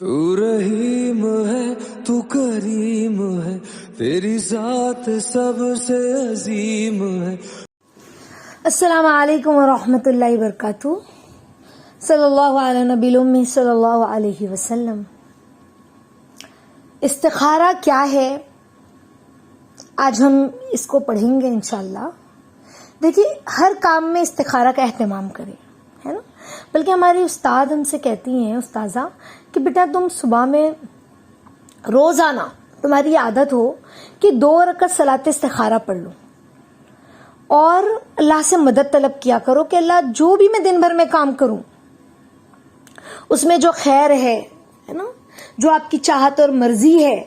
تو رحیم ہے تو کریم ہے تیری ذات سب سے عظیم ہے. السلام علیکم ورحمۃ اللہ وبرکاتہ. صلی اللہ علیہ نبی المی صلی اللہ علیہ وسلم. استخارہ کیا ہے آج ہم اس کو پڑھیں گے انشاءاللہ. دیکھیے ہر کام میں استخارہ کا اہتمام کریں، ہے نا. بلکہ ہماری استاد ہم سے کہتی ہیں استاذہ کہ بیٹا تم صبح میں روزانہ تمہاری عادت ہو کہ 2 رکعت صلاۃ استخارہ پڑھ لو اور اللہ سے مدد طلب کیا کرو کہ اللہ جو بھی میں دن بھر میں کام کروں اس میں جو خیر ہے نا، جو آپ کی چاہت اور مرضی ہے،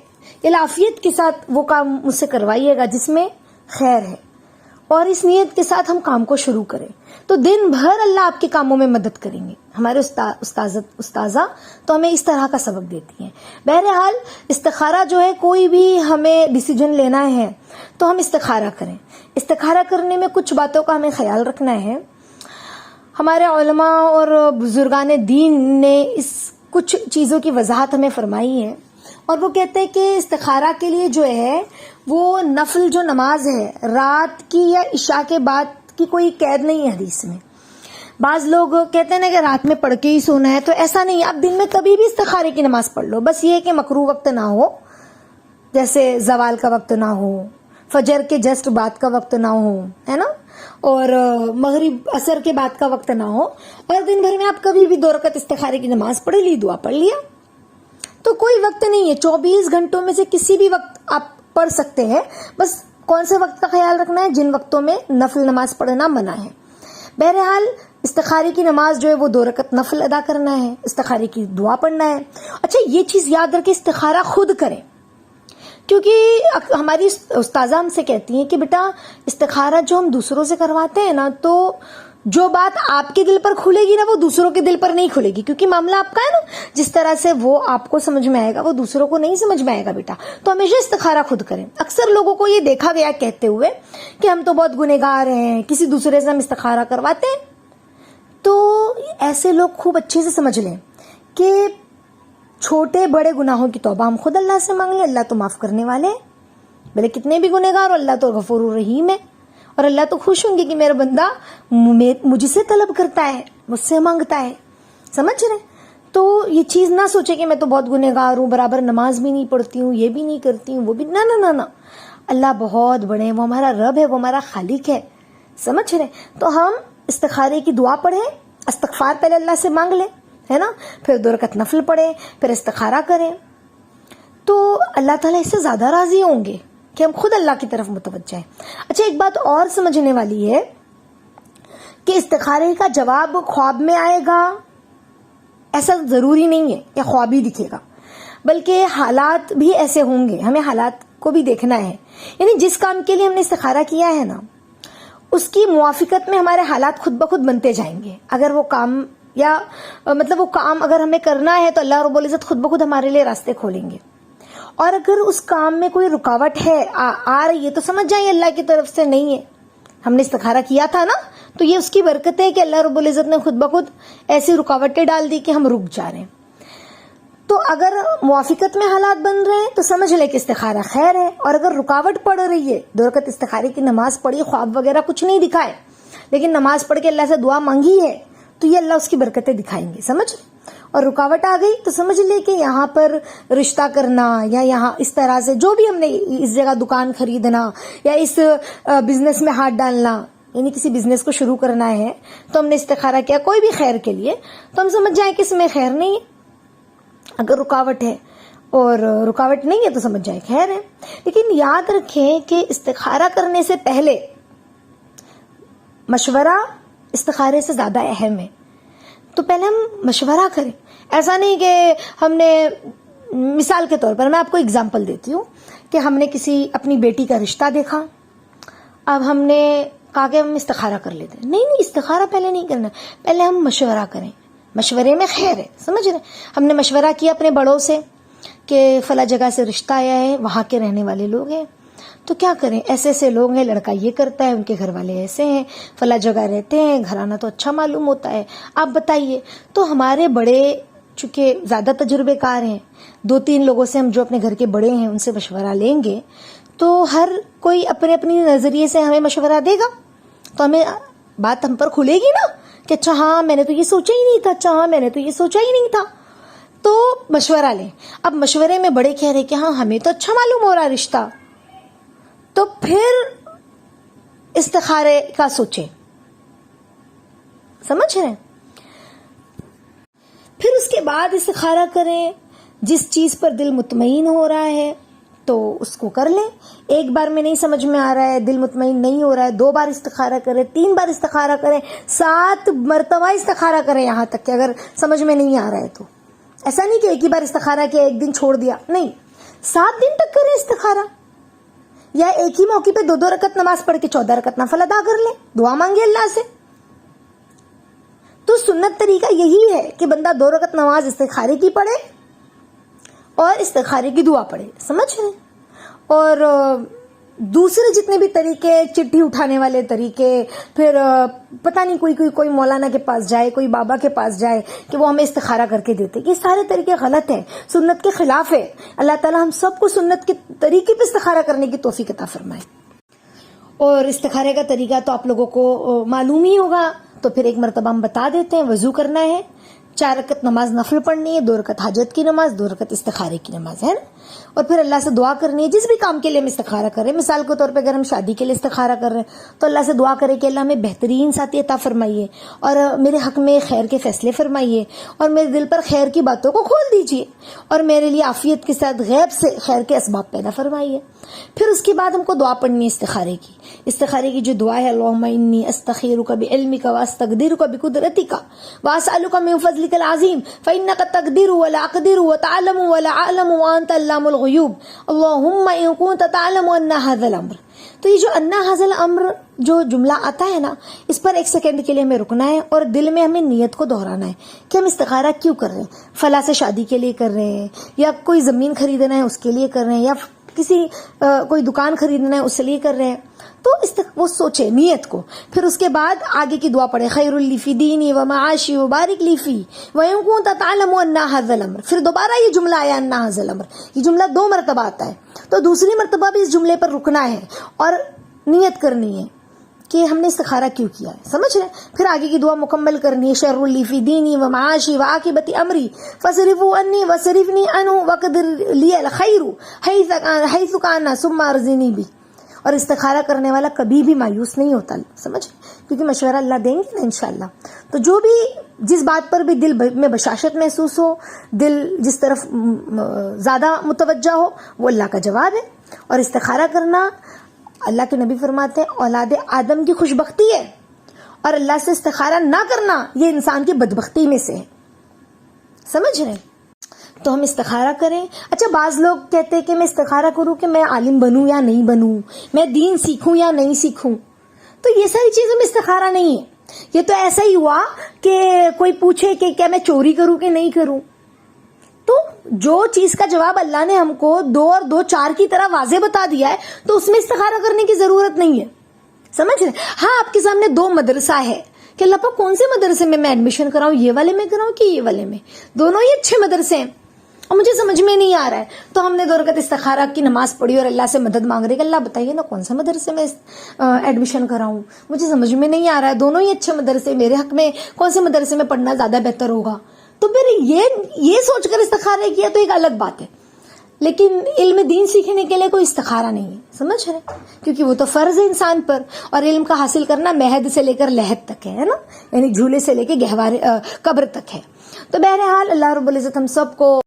العافیت کے ساتھ وہ کام مجھ سے کروائیے گا جس میں خیر ہے، اور اس نیت کے ساتھ ہم کام کو شروع کریں تو دن بھر اللہ آپ کے کاموں میں مدد کریں گے. ہمارے استاذہ تو ہمیں اس طرح کا سبق دیتی ہیں. بہرحال استخارہ جو ہے، کوئی بھی ہمیں ڈیسیجن لینا ہے تو ہم استخارہ کریں. استخارہ کرنے میں کچھ باتوں کا ہمیں خیال رکھنا ہے. ہمارے علماء اور بزرگان دین نے اس کچھ چیزوں کی وضاحت ہمیں فرمائی ہے، اور وہ کہتے ہیں کہ استخارہ کے لیے جو ہے وہ نفل جو نماز ہے رات کی یا عشاء کے بعد کی کوئی قید نہیں ہے حدیث میں. بعض لوگ کہتے ہیں نا کہ رات میں پڑھ کے ہی سونا ہے، تو ایسا نہیں ہے. آپ دن میں کبھی بھی استخارے کی نماز پڑھ لو، بس یہ کہ مکروہ وقت نہ ہو، جیسے زوال کا وقت نہ ہو، فجر کے جسٹ بعد کا وقت نہ ہو، ہے نا، اور مغرب عصر کے بعد کا وقت نہ ہو. اور دن بھر میں آپ کبھی بھی 2 رکعت استخارے کی نماز پڑھ لی، دعا پڑھ لیا، تو کوئی وقت نہیں ہے. 24 گھنٹوں میں سے کسی بھی وقت آپ پڑھ سکتے ہیں. بس کون سے وقت کا خیال رکھنا ہے؟ جن وقتوں میں نفل نماز پڑھنا منع ہے. بہرحال استخارے کی نماز جو ہے وہ 2 رکعت نفل ادا کرنا ہے، استخارے کی دعا پڑھنا ہے. اچھا یہ چیز یاد رکھیں، استخارہ خود کریں، کیونکہ ہماری استاذہ ہم سے کہتی ہیں کہ بیٹا استخارہ جو ہم دوسروں سے کرواتے ہیں نا، تو جو بات آپ کے دل پر کھلے گی نا وہ دوسروں کے دل پر نہیں کھلے گی، کیونکہ معاملہ آپ کا ہے نا. جس طرح سے وہ آپ کو سمجھ میں آئے گا وہ دوسروں کو نہیں سمجھ میں آئے گا بیٹا. تو ہمیشہ استخارہ خود کریں. اکثر لوگوں کو یہ دیکھا گیا کہتے ہوئے کہ ہم تو بہت گنہگار ہیں، کسی دوسرے سے ہم استخارہ کرواتے ہیں. تو ایسے لوگ خوب اچھے سے سمجھ لیں کہ چھوٹے بڑے گناہوں کی توبہ ہم خود اللہ سے مانگ لیں، اللہ تو معاف کرنے والے ہیں، بھلے کتنے بھی گنہگار ہو. اللہ تو غفور الرحیم ہے، اور اللہ تو خوش ہوں گے کہ میرا بندہ مجھ سے طلب کرتا ہے، مجھ سے مانگتا ہے. سمجھ رہے؟ تو یہ چیز نہ سوچے کہ میں تو بہت گنہگار ہوں، برابر نماز بھی نہیں پڑھتی ہوں، یہ بھی نہیں کرتی ہوں، وہ بھی. نہ. اللہ بہت بڑے ہیں، وہ ہمارا رب ہے، وہ ہمارا خالق ہے. سمجھ رہے؟ تو ہم استخارے کی دعا پڑھیں، استغفار پہلے اللہ سے مانگ لیں، ہے نا، پھر 2 رکعت نفل پڑھیں، پھر استخارہ کریں، تو اللہ تعالیٰ اس سے زیادہ راضی ہوں گے کہ ہم خود اللہ کی طرف متوجہ ہیں. اچھا ایک بات اور سمجھنے والی ہے کہ استخارے کا جواب خواب میں آئے گا ایسا ضروری نہیں ہے یا خواب ہی دکھے گا، بلکہ حالات بھی ایسے ہوں گے. ہمیں حالات کو بھی دیکھنا ہے. یعنی جس کام کے لیے ہم نے استخارہ کیا ہے نا، اس کی موافقت میں ہمارے حالات خود بخود بنتے جائیں گے. اگر وہ کام یا مطلب وہ کام اگر ہمیں کرنا ہے تو اللہ رب العزت خود بخود ہمارے لیے راستے کھولیں گے. اور اگر اس کام میں کوئی رکاوٹ ہے آ رہی ہے تو سمجھ جائیں اللہ کی طرف سے نہیں ہے. ہم نے استخارہ کیا تھا نا، تو یہ اس کی برکت ہے کہ اللہ رب العزت نے خود بخود ایسی رکاوٹیں ڈال دی کہ ہم رک جا رہے ہیں. تو اگر موافقت میں حالات بن رہے ہیں تو سمجھ لے کہ استخارہ خیر ہے. اور اگر رکاوٹ پڑ رہی ہے، 2 رکعت استخارے کی نماز پڑھی، خواب وغیرہ کچھ نہیں دکھائے، لیکن نماز پڑھ کے اللہ سے دعا مانگی ہے، تو یہ اللہ اس کی برکتیں دکھائیں گے. سمجھ؟ اور رکاوٹ آ گئی تو سمجھ لے کہ یہاں پر رشتہ کرنا یا یہاں اس طرح سے جو بھی ہم نے اس جگہ دکان خریدنا یا اس بزنس میں ہاتھ ڈالنا، یعنی کسی بزنس کو شروع کرنا ہے تو ہم نے استخارہ کیا کوئی بھی خیر کے لیے، تو ہم سمجھ جائیں کہ اس میں خیر نہیں ہے. اگر رکاوٹ ہے اور رکاوٹ نہیں ہے تو سمجھ جائیں خیر ہے. لیکن یاد رکھیں کہ استخارہ کرنے سے پہلے مشورہ استخارے سے زیادہ اہم ہے. تو پہلے ہم مشورہ کریں. ایسا نہیں کہ ہم نے، مثال کے طور پر میں آپ کو اگزامپل دیتی ہوں کہ ہم نے کسی اپنی بیٹی کا رشتہ دیکھا، اب ہم نے کہا کہ ہم استخارہ کر لیتے ہیں. نہیں، استخارہ پہلے نہیں کرنا، پہلے ہم مشورہ کریں. مشورے میں خیر ہے. سمجھ رہے؟ ہم نے مشورہ کیا اپنے بڑوں سے کہ فلاں جگہ سے رشتہ آیا ہے، وہاں کے رہنے والے لوگ ہیں، تو کیا کریں، ایسے ایسے لوگ ہیں، لڑکا یہ کرتا ہے، ان کے گھر والے ایسے ہیں، فلاں جگہ رہتے ہیں، گھرانہ تو اچھا معلوم ہوتا ہے، آپ بتائیے. تو ہمارے بڑے چونکہ زیادہ تجربے کار ہیں, 2-3 لوگوں سے ہم جو اپنے گھر کے بڑے ہیں ان سے مشورہ لیں گے, تو ہر کوئی اپنے اپنی نظریے سے ہمیں مشورہ دے گا, تو ہمیں بات ہم پر کھلے گی نا کہ اچھا ہاں میں نے تو یہ سوچا ہی نہیں تھا, اچھا ہاں میں نے تو یہ سوچا ہی نہیں تھا. تو مشورہ لیں. اب مشورے میں بڑے کہہ رہے کہ ہاں ہمیں تو اچھا معلوم ہو رہا رشتہ, تو پھر استخارے کا سوچیں, سمجھ رہے ہیں؟ پھر اس کے بعد استخارہ کریں. جس چیز پر دل مطمئن ہو رہا ہے تو اس کو کر لیں. ایک بار میں نہیں سمجھ میں آ رہا ہے, دل مطمئن نہیں ہو رہا ہے, 2 بار استخارہ کریں, 3 بار استخارہ کریں, 7 مرتبہ استخارہ کریں, یہاں تک کہ اگر سمجھ میں نہیں آ رہا ہے تو. ایسا نہیں کہ ایک ہی بار استخارہ کیا 1 دن چھوڑ دیا, نہیں, 7 دن تک کریں استخارہ. یا ایک ہی موقع پہ 2 رکعت نماز پڑھ کے 14 رکعت نفل ادا کر لیں, دعا مانگے اللہ سے. تو سنت طریقہ یہی ہے کہ بندہ 2 رکعت نماز استخارے کی پڑھے اور استخارے کی دعا پڑھے, سمجھ رہے ہیں؟ اور دوسرے جتنے بھی طریقے, چٹھی اٹھانے والے طریقے, پھر پتہ نہیں کوئی مولانا کے پاس جائے, کوئی بابا کے پاس جائے کہ وہ ہمیں استخارہ کر کے دیتے, یہ سارے طریقے غلط ہیں, سنت کے خلاف ہے. اللہ تعالی ہم سب کو سنت کے طریقے پہ استخارہ کرنے کی توفیق عطا فرمائے. اور استخارے کا طریقہ تو آپ لوگوں کو معلوم ہی ہوگا, تو پھر ایک مرتبہ ہم بتا دیتے ہیں. وضو کرنا ہے, 4 رکعت نماز نفل پڑھنی ہے, 2 رکعت حاجت کی نماز, 2 رکعت استخارے کی نماز ہے نا. اور پھر اللہ سے دعا کرنی ہے جس بھی کام کے لیے ہم استخارہ کر رہے ہیں. مثال کے طور پہ اگر ہم شادی کے لیے استخارہ کر رہے ہیں تو اللہ سے دعا کریں کہ اللہ ہمیں بہترین ساتھی عطا فرمائیے, اور میرے حق میں خیر کے فیصلے فرمائیے, اور میرے دل پر خیر کی باتوں کو کھول دیجیے, اور میرے لیے عافیت کے ساتھ غیب سے خیر کے اسباب پیدا فرمائیے. پھر اس کے بعد ہم کو دعا پڑھنی ہے استخارے کی. استخارے کی جو دعا ہے, اللہم انی استخیرک بعلمک واستقدرک بقدرتک واسألک من فضلک العظیم فإنک تقدر ولا اقدر وتعلم ولا اعلم وانت علام الغیوب اللہم ان کنت تعلم ان ھذا الامر. تو یہ جو ان ھذا الامر جو جملہ آتا ہے نا, اس پر 1 سیکنڈ کے لیے ہمیں رکنا ہے اور دل میں ہمیں نیت کو دہرانا ہے کہ ہم استخارہ کیوں کر رہے ہیں. فلاں سے شادی کے لیے کر رہے ہیں, یا کوئی زمین خریدنا ہے اس کے لیے کر رہے ہیں, یا کسی کوئی دکان خریدنا ہے اس لیے کر رہے ہیں. تو وہ سوچے نیت کو. پھر اس کے بعد آگے کی دعا پڑھے, خیر لی فی دینی و معاشی وبارک لی فی وَإِن كُنتَ تَعْلَمُ أَنَّ هَذَا الْأَمْرَ. پھر دوبارہ یہ جملہ آیا أَنَّ هَذَا الْأَمْرَ, یہ جملہ 2 مرتبہ آتا ہے, تو دوسری مرتبہ بھی اس جملے پر رکنا ہے اور نیت کرنی ہے کہ ہم نے استخارہ کیوں کیا ہے, سمجھ رہے ہیں؟ پھر آگے کی دعا مکمل کرنی ہے, شر لی فی دینی و معاشی وعاقبت امری فصرفوا عنی وصرفنی عنہ وقدر لی الخیر حیث کان ثم ارزقنی بھی. اور استخارہ کرنے والا کبھی بھی مایوس نہیں ہوتا, سمجھ, کیونکہ مشورہ اللہ دیں گے نا انشاءاللہ. تو جو بھی جس بات پر بھی دل میں بشاشت محسوس ہو, دل جس طرف زیادہ متوجہ ہو, وہ اللہ کا جواب ہے. اور استخارہ کرنا, اللہ کے نبی فرماتے ہیں, اولاد آدم کی خوش بختی ہے, اور اللہ سے استخارہ نہ کرنا یہ انسان کی بدبختی میں سے ہے, سمجھ رہے ہیں؟ تو ہم استخارہ کریں. اچھا, بعض لوگ کہتے ہیں کہ میں استخارہ کروں کہ میں عالم بنوں یا نہیں بنوں, میں دین سیکھوں یا نہیں سیکھوں. تو یہ ساری چیزوں میں استخارہ نہیں ہے. یہ تو ایسا ہی ہوا کہ کوئی پوچھے کہ کیا میں چوری کروں کہ نہیں کروں, تو جو چیز کا جواب اللہ نے ہم کو 2 اور 2 4 کی طرح واضح بتا دیا ہے, تو اس میں استخارہ کرنے کی ضرورت نہیں ہے, سمجھ رہے؟ ہاں, آپ کے سامنے 2 مدرسہ ہے کہ اللہ پاک کون سے مدرسے میں ایڈمیشن کراؤں, یہ والے میں کراؤں کہ یہ والے میں, دونوں ہی اچھے مدرسے ہیں, اور مجھے سمجھ میں نہیں آ رہا ہے. تو ہم نے 2 رکعت استخارہ کی نماز پڑھی اور اللہ سے مدد مانگ رہے کہ اللہ بتائیے نا کون سے مدرسے میں ایڈمیشن کراؤں, مجھے سمجھ میں نہیں آ رہا ہے, دونوں ہی اچھے مدرسے, میرے حق میں کون سے مدرسے میں پڑھنا زیادہ بہتر ہوگا. تو پھر یہ سوچ کر استخارہ کیا تو ایک الگ بات ہے, لیکن علم دین سیکھنے کے لیے کوئی استخارہ نہیں ہے, سمجھ رہے؟ کیونکہ وہ تو فرض ہے انسان پر, اور علم کا حاصل کرنا مہد سے لے کر لحد تک ہے نا, یعنی جھولے سے لے کے گہوارے قبر تک ہے. تو بہرحال اللہ رب العزت ہم سب کو